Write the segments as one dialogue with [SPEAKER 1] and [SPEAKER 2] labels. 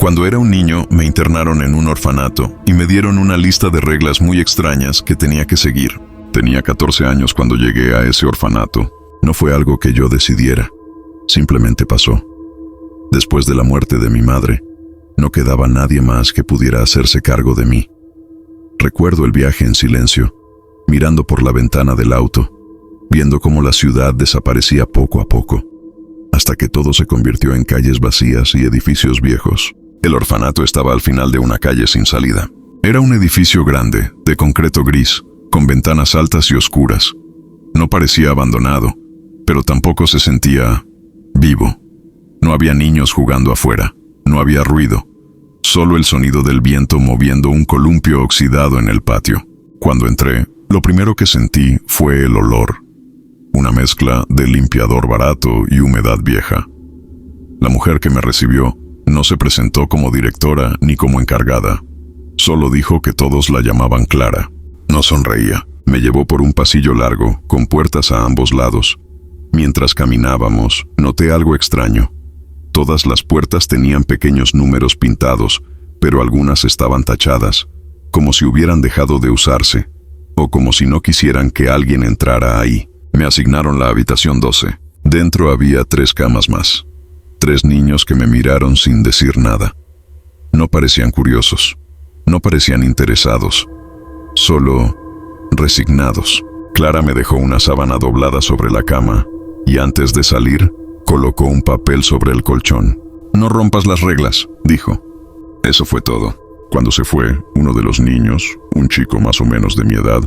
[SPEAKER 1] Cuando era un niño, me internaron en un orfanato y me dieron una lista de reglas muy extrañas que tenía que seguir. Tenía 14 años cuando llegué a ese orfanato. No fue algo que yo decidiera. Simplemente pasó. Después de la muerte de mi madre, no quedaba nadie más que pudiera hacerse cargo de mí. Recuerdo el viaje en silencio, mirando por la ventana del auto, viendo cómo la ciudad desaparecía poco a poco, hasta que todo se convirtió en calles vacías y edificios viejos. El orfanato estaba al final de una calle sin salida. Era un edificio grande, de concreto gris, con ventanas altas y oscuras. No parecía abandonado, pero tampoco se sentía vivo. No había niños jugando afuera, no había ruido, solo el sonido del viento moviendo un columpio oxidado en el patio. Cuando entré, lo primero que sentí fue el olor, una mezcla de limpiador barato y humedad vieja. La mujer que me recibió no se presentó como directora ni como encargada, solo dijo que todos la llamaban Clara. No sonreía. Me llevó por un pasillo largo, con puertas a ambos lados. Mientras caminábamos, noté algo extraño. Todas las puertas tenían pequeños números pintados, pero algunas estaban tachadas, como si hubieran dejado de usarse, o como si no quisieran que alguien entrara ahí. Me asignaron la habitación 12. Dentro había 3 camas más. 3 niños que me miraron sin decir nada. No parecían curiosos, no parecían interesados, solo resignados. Clara me dejó una sábana doblada sobre la cama y antes de salir, colocó un papel sobre el colchón. «No rompas las reglas», dijo. Eso fue todo. Cuando se fue, uno de los niños, un chico más o menos de mi edad,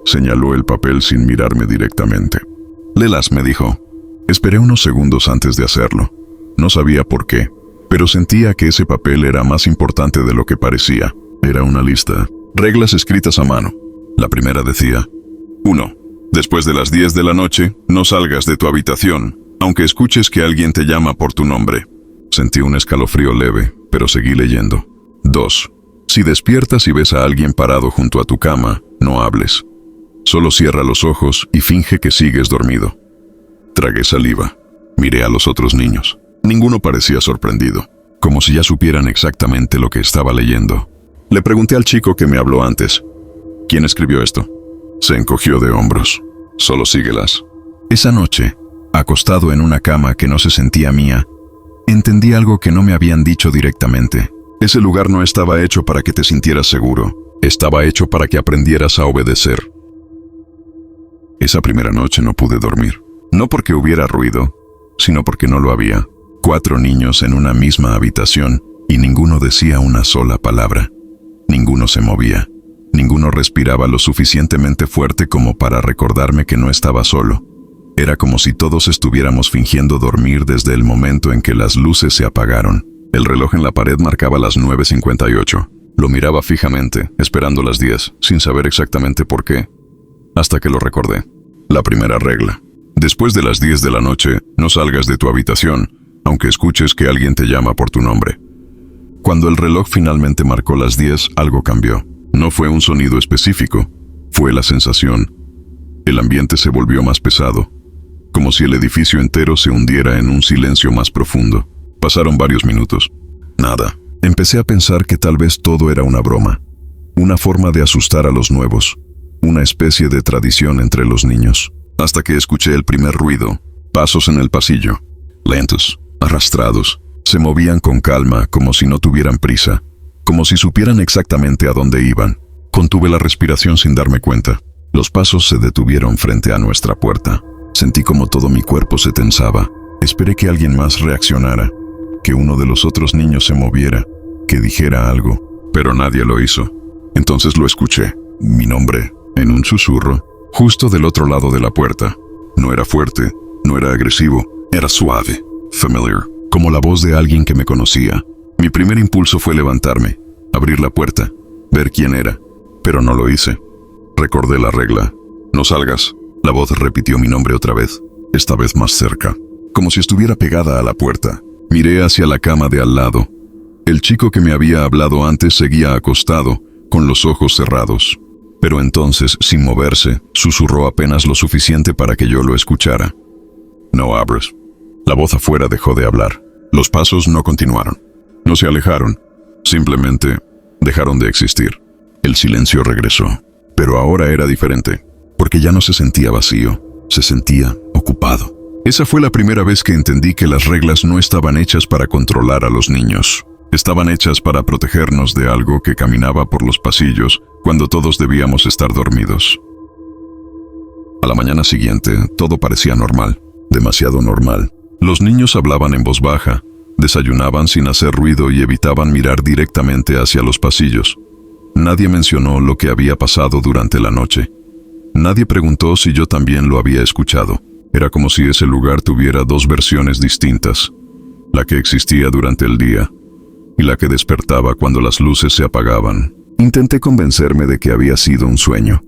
[SPEAKER 1] señaló el papel sin mirarme directamente. «Léelas», me dijo. Esperé unos segundos antes de hacerlo. No sabía por qué, pero sentía que ese papel era más importante de lo que parecía. Era una lista. Reglas escritas a mano. La primera decía: 1. Después de las 10 de la noche, no salgas de tu habitación, aunque escuches que alguien te llama por tu nombre. Sentí un escalofrío leve, pero seguí leyendo. 2. Si despiertas y ves a alguien parado junto a tu cama, no hables. Solo cierra los ojos y finge que sigues dormido. Tragué saliva. Miré a los otros niños. Ninguno parecía sorprendido, como si ya supieran exactamente lo que estaba leyendo. Le pregunté al chico que me habló antes: «¿Quién escribió esto?». Se encogió de hombros. «Solo síguelas». Esa noche, acostado en una cama que no se sentía mía, entendí algo que no me habían dicho directamente. Ese lugar no estaba hecho para que te sintieras seguro. Estaba hecho para que aprendieras a obedecer. Esa primera noche no pude dormir. No porque hubiera ruido, sino porque no lo había. 4 niños en una misma habitación y ninguno decía una sola palabra. Ninguno se movía. Ninguno respiraba lo suficientemente fuerte como para recordarme que no estaba solo. Era como si todos estuviéramos fingiendo dormir desde el momento en que las luces se apagaron. El reloj en la pared marcaba las 9:58. Lo miraba fijamente, esperando las 10, sin saber exactamente por qué, hasta que lo recordé. La primera regla. Después de las 10 de la noche, no salgas de tu habitación, aunque escuches que alguien te llama por tu nombre. Cuando el reloj finalmente marcó las 10, algo cambió. No fue un sonido específico, fue la sensación. El ambiente se volvió más pesado, como si el edificio entero se hundiera en un silencio más profundo. Pasaron varios minutos. Nada. Empecé a pensar que tal vez todo era una broma, una forma de asustar a los nuevos, una especie de tradición entre los niños. Hasta que escuché el primer ruido, pasos en el pasillo, lentos, arrastrados. Se movían con calma, como si no tuvieran prisa, como si supieran exactamente a dónde iban. Contuve la respiración sin darme cuenta. Los pasos se detuvieron frente a nuestra puerta. Sentí como todo mi cuerpo se tensaba. Esperé que alguien más reaccionara, que uno de los otros niños se moviera, que dijera algo, pero nadie lo hizo. Entonces lo escuché, mi nombre, en un susurro, justo del otro lado de la puerta. No era fuerte, no era agresivo, era suave, familiar, como la voz de alguien que me conocía. Mi primer impulso fue levantarme, abrir la puerta, ver quién era, pero no lo hice. Recordé la regla: no salgas. La voz repitió mi nombre otra vez, esta vez más cerca, como si estuviera pegada a la puerta. Miré hacia la cama de al lado. El chico que me había hablado antes seguía acostado, con los ojos cerrados. Pero entonces, sin moverse, susurró apenas lo suficiente para que yo lo escuchara: «No abres». La voz afuera dejó de hablar. Los pasos no continuaron. No se alejaron, simplemente dejaron de existir. El silencio regresó, pero ahora era diferente, porque ya no se sentía vacío, se sentía ocupado. Esa fue la primera vez que entendí que las reglas no estaban hechas para controlar a los niños. Estaban hechas para protegernos de algo que caminaba por los pasillos cuando todos debíamos estar dormidos. A la mañana siguiente, todo parecía normal, demasiado normal. Los niños hablaban en voz baja, desayunaban sin hacer ruido y evitaban mirar directamente hacia los pasillos. Nadie mencionó lo que había pasado durante la noche. Nadie preguntó si yo también lo había escuchado. Era como si ese lugar tuviera dos versiones distintas, la que existía durante el día y la que despertaba cuando las luces se apagaban. Intenté convencerme de que había sido un sueño,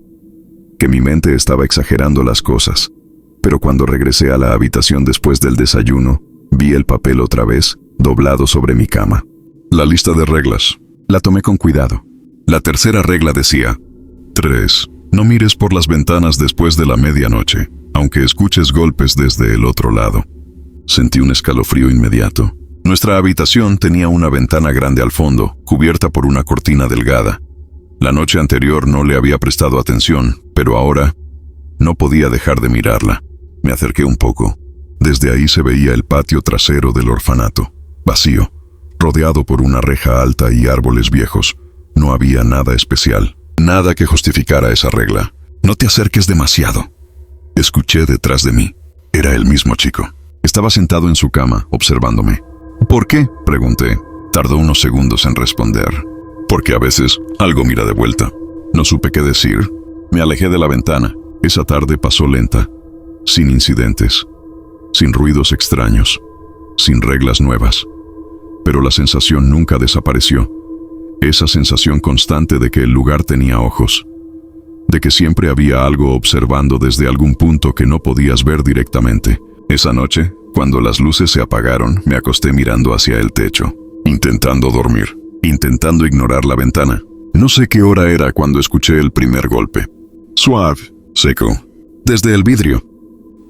[SPEAKER 1] que mi mente estaba exagerando las cosas, pero cuando regresé a la habitación después del desayuno, vi el papel otra vez, doblado sobre mi cama. La lista de reglas. La tomé con cuidado. La tercera regla decía: 3. No mires por las ventanas después de la medianoche, aunque escuches golpes desde el otro lado. Sentí un escalofrío inmediato. Nuestra habitación tenía una ventana grande al fondo, cubierta por una cortina delgada. La noche anterior no le había prestado atención, pero ahora no podía dejar de mirarla. Me acerqué un poco. Desde ahí se veía el patio trasero del orfanato, vacío, rodeado por una reja alta y árboles viejos. No había nada especial, nada que justificara esa regla. No te acerques demasiado. Escuché detrás de mí. Era el mismo chico. Estaba sentado en su cama, observándome. ¿Por qué?, pregunté. Tardó unos segundos en responder. Porque a veces algo mira de vuelta. No supe qué decir. Me alejé de la ventana. Esa tarde pasó lenta, sin incidentes, sin ruidos extraños, sin reglas nuevas. Pero la sensación nunca desapareció. Esa sensación constante de que el lugar tenía ojos, de que siempre había algo observando desde algún punto que no podías ver directamente. Esa noche, cuando las luces se apagaron, me acosté mirando hacia el techo, intentando dormir, intentando ignorar la ventana. No sé qué hora era cuando escuché el primer golpe. Suave, seco, desde el vidrio.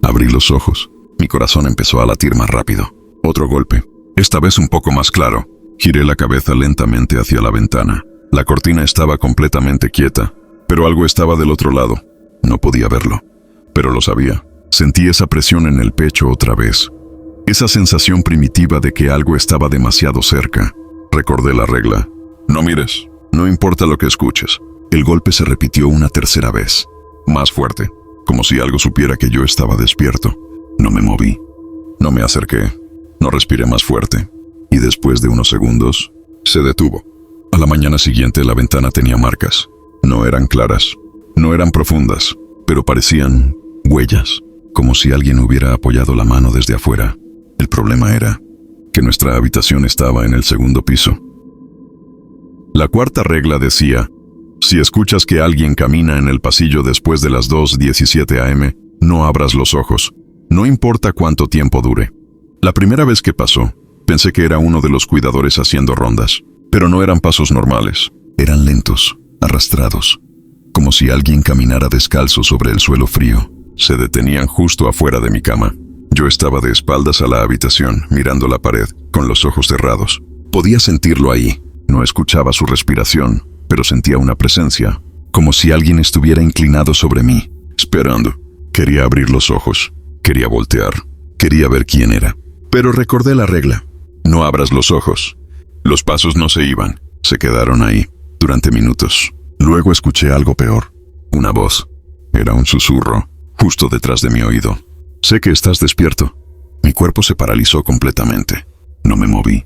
[SPEAKER 1] Abrí los ojos. Mi corazón empezó a latir más rápido. Otro golpe, esta vez un poco más claro. Giré la cabeza lentamente hacia la ventana. La cortina estaba completamente quieta, pero algo estaba del otro lado. No podía verlo, pero lo sabía. Sentí esa presión en el pecho otra vez. Esa sensación primitiva de que algo estaba demasiado cerca. Recordé la regla. No mires, no importa lo que escuches. El golpe se repitió una tercera vez, más fuerte, como si algo supiera que yo estaba despierto. No me moví, no me acerqué, no respiré más fuerte. Y después de unos segundos, se detuvo. A la mañana siguiente la ventana tenía marcas. No eran claras, no eran profundas, pero parecían huellas, como si alguien hubiera apoyado la mano desde afuera. El problema era que nuestra habitación estaba en el segundo piso. La cuarta regla decía: si escuchas que alguien camina en el pasillo después de las 2:17 am, no abras los ojos, no importa cuánto tiempo dure. La primera vez que pasó, pensé que era uno de los cuidadores haciendo rondas, pero no eran pasos normales. Eran lentos, arrastrados, como si alguien caminara descalzo sobre el suelo frío. Se detenían justo afuera de mi cama. Yo estaba de espaldas a la habitación, mirando la pared, con los ojos cerrados. Podía sentirlo ahí. No escuchaba su respiración, pero sentía una presencia, como si alguien estuviera inclinado sobre mí, esperando. Quería abrir los ojos, quería voltear, quería ver quién era. Pero recordé la regla. No abras los ojos. Los pasos no se iban, se quedaron ahí, durante minutos. Luego escuché algo peor. Una voz. Era un susurro, justo detrás de mi oído. Sé que estás despierto. Mi cuerpo se paralizó completamente. No me moví.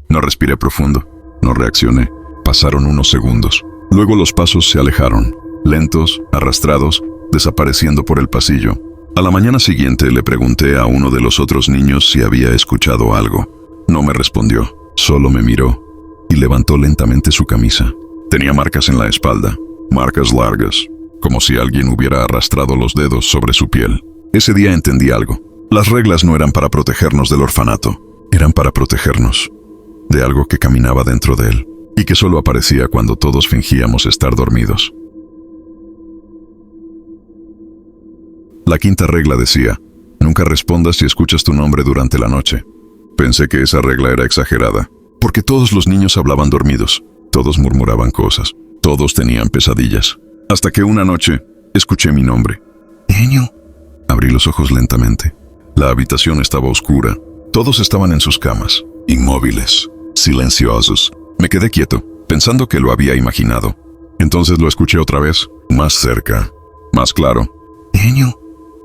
[SPEAKER 1] No respiré profundo. No reaccioné. Pasaron unos segundos. Luego los pasos se alejaron, lentos, arrastrados, desapareciendo por el pasillo. A la mañana siguiente le pregunté a uno de los otros niños si había escuchado algo. No me respondió, solo me miró y levantó lentamente su camisa. Tenía marcas en la espalda, marcas largas, como si alguien hubiera arrastrado los dedos sobre su piel. Ese día entendí algo. Las reglas no eran para protegernos del orfanato, eran para protegernos de algo que caminaba dentro de él y que solo aparecía cuando todos fingíamos estar dormidos. La quinta regla decía: nunca respondas si escuchas tu nombre durante la noche. Pensé que esa regla era exagerada, porque todos los niños hablaban dormidos, todos murmuraban cosas, todos tenían pesadillas. Hasta que una noche escuché mi nombre. Niño. Abrí los ojos lentamente. La habitación estaba oscura. Todos estaban en sus camas, inmóviles, silenciosos. Me quedé quieto, pensando que lo había imaginado. Entonces lo escuché otra vez, más cerca, más claro. Niño.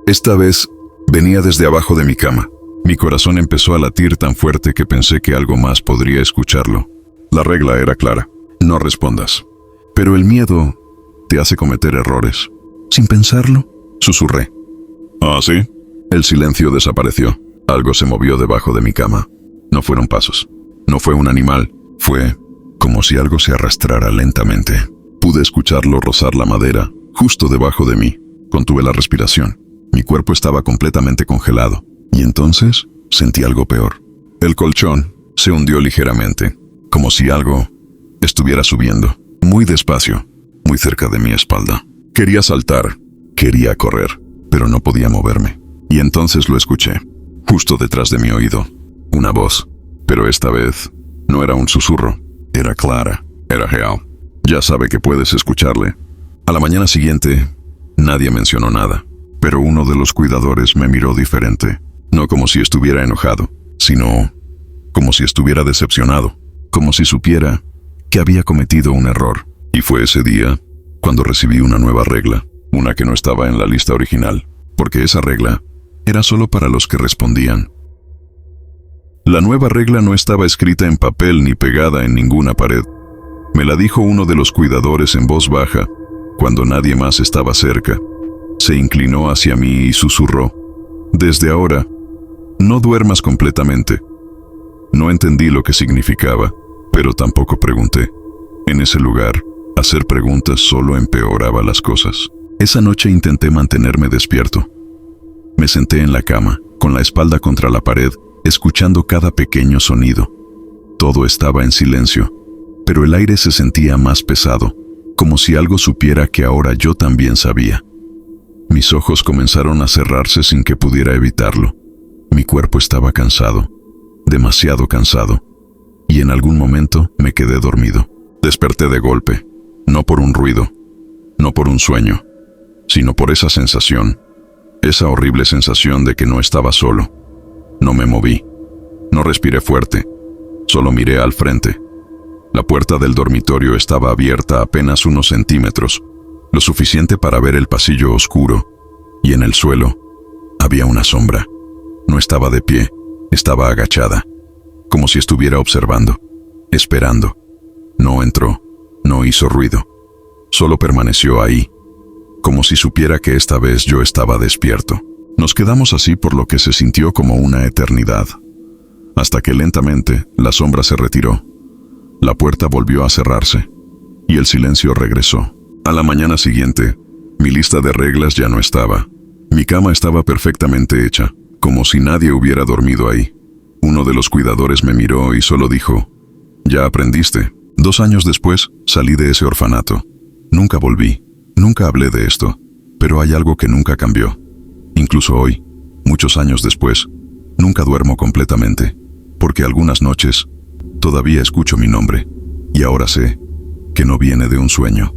[SPEAKER 1] Esta vez venía desde abajo de mi cama. Mi corazón empezó a latir tan fuerte que pensé que algo más podría escucharlo. La regla era clara: no respondas. Pero el miedo te hace cometer errores. Sin pensarlo, susurré. ¿Ah, sí? El silencio desapareció. Algo se movió debajo de mi cama. No fueron pasos. No fue un animal. Fue como si algo se arrastrara lentamente. Pude escucharlo rozar la madera, justo debajo de mí. Contuve la respiración. Mi cuerpo estaba completamente congelado. Y entonces sentí algo peor. El colchón se hundió ligeramente, como si algo estuviera subiendo, muy despacio, muy cerca de mi espalda. Quería saltar, quería correr, pero no podía moverme. Y entonces lo escuché, justo detrás de mi oído. Una voz, pero esta vez no era un susurro, era clara, era real. Ya sabe que puedes escucharle. A la mañana siguiente, nadie mencionó nada, pero uno de los cuidadores me miró diferente. No como si estuviera enojado, sino como si estuviera decepcionado, como si supiera que había cometido un error. Y fue ese día cuando recibí una nueva regla, una que no estaba en la lista original, porque esa regla era solo para los que respondían. La nueva regla no estaba escrita en papel ni pegada en ninguna pared. Me la dijo uno de los cuidadores en voz baja, cuando nadie más estaba cerca. Se inclinó hacia mí y susurró: desde ahora, no duermas completamente. No entendí lo que significaba, pero tampoco pregunté. En ese lugar, hacer preguntas solo empeoraba las cosas. Esa noche intenté mantenerme despierto. Me senté en la cama, con la espalda contra la pared, escuchando cada pequeño sonido. Todo estaba en silencio, pero el aire se sentía más pesado, como si algo supiera que ahora yo también sabía. Mis ojos comenzaron a cerrarse sin que pudiera evitarlo. Mi cuerpo estaba cansado, demasiado cansado, y en algún momento me quedé dormido. Desperté de golpe, no por un ruido, no por un sueño, sino por esa sensación, esa horrible sensación de que no estaba solo. No me moví, no respiré fuerte, solo miré al frente. La puerta del dormitorio estaba abierta apenas unos centímetros, lo suficiente para ver el pasillo oscuro, y en el suelo había una sombra. No estaba de pie, estaba agachada, como si estuviera observando, esperando. No entró, no hizo ruido, solo permaneció ahí, como si supiera que esta vez yo estaba despierto. Nos quedamos así por lo que se sintió como una eternidad, hasta que lentamente la sombra se retiró. La puerta volvió a cerrarse, y el silencio regresó. A la mañana siguiente, mi lista de reglas ya no estaba. Mi cama estaba perfectamente hecha, como si nadie hubiera dormido ahí. Uno de los cuidadores me miró y solo dijo: «Ya aprendiste». 2 años después, salí de ese orfanato. Nunca volví, nunca hablé de esto, pero hay algo que nunca cambió. Incluso hoy, muchos años después, nunca duermo completamente, porque algunas noches todavía escucho mi nombre, y ahora sé que no viene de un sueño.